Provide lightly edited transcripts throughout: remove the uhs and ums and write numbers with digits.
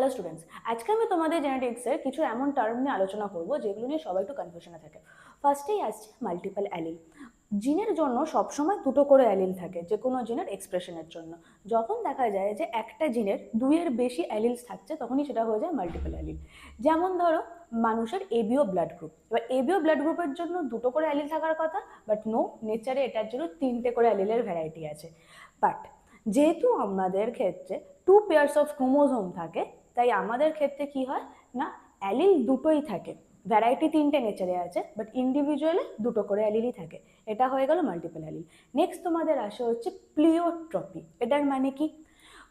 Hello students, আজকে আমি তোমাদের জেনেটিক্সের কিছু এমন টার্ম নিয়ে আলোচনা করব যেগুলো নিয়ে সবাই একটু কনফিউশনে থাকে। ফার্স্টেই আসছে মাল্টিপল অ্যালিল। জিনের জন্য সবসময় দুটো করে অ্যালিল থাকে যে কোনো জিনের এক্সপ্রেশনের জন্য। যখন দেখা যায় যে একটা জিনের দুইয়ের বেশি অ্যালিলস থাকছে তখনই সেটা হয়ে যায় মাল্টিপল অ্যালিল। যেমন ধরো মানুষের এবিও ব্লাড গ্রুপ, এবার এবিও ব্লাড গ্রুপের জন্য দুটো করে অ্যালিল থাকার কথা, বাট নো, নেচারে এটার জন্য তিনটে করে অ্যালিলের ভ্যারাইটি আছে। বাট যেহেতু আমাদের ক্ষেত্রে 2 পেয়ার্স অফ ক্রোমোজোম থাকে, তাই আমাদের ক্ষেত্রে কি হয় না, অ্যালিল দুটোই থাকে। ভ্যারাইটি তিনটে নেচারে আছে, বাট ইন্ডিভিজুয়ালি দুটো করে অ্যালিলই থাকে। এটা হয়ে গেল মাল্টিপল অ্যালিল। নেক্সট তোমাদের আসে হচ্ছে প্লিওট্রপি। এটার মানে কি,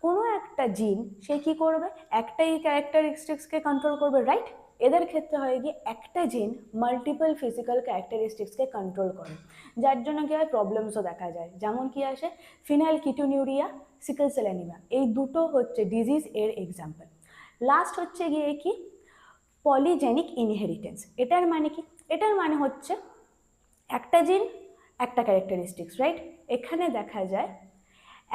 কোনো একটা জিন সে কি করবে, একটাই ক্যারেক্টারিস্টিক্সকে কন্ট্রোল করবে, রাইট? এদের ক্ষেত্রে হয় গিয়ে একটা জিন মাল্টিপল ফিজিক্যাল ক্যারেক্টারিস্টিক্সকে কন্ট্রোল করে, যার জন্য কি হয় প্রবলেমসও দেখা যায়। যেমন কি আসে phenyl ketonuria, sickle cell anaemia, এই দুটো হচ্ছে ডিজিজ এর এক্সাম্পল। লাস্ট হচ্ছে গিয়ে কি পলিজেনিক ইনহেরিটেন্স। এটার মানে কি, এটার মানে হচ্ছে একটা জিন একটা ক্যারেক্টারিস্টিক্স, রাইট? এখানে দেখা যায়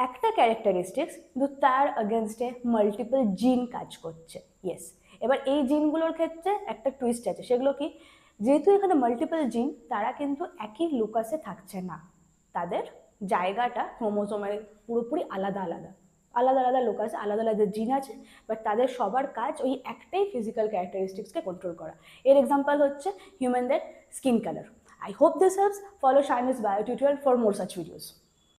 একটা ক্যারেক্টারিস্টিক্স কিন্তু তার আগেনস্টে মাল্টিপল জিন কাজ করছে। ইয়েস, এবার এই জিনগুলোর ক্ষেত্রে একটা টুইস্ট আছে, সেগুলো কি, যেহেতু এখানে মাল্টিপল জিন, তারা কিন্তু একই লুকাসে থাকছে না, তাদের জায়গাটা ক্রোমোজোমের পুরোপুরি আলাদা আলাদা, আলাদা আলাদা লোকাসে আলাদা আলাদা জিন আছে, বাট তাদের সবার কাজ ওই একটাই ফিজিক্যাল ক্যারেক্টারিস্টিক্সকে কন্ট্রোল করা। এর এক্সাম্পল হচ্ছে হিউম্যানদের skin colour. I hope this helps. Follow Shini's bio tutorial for more such videos.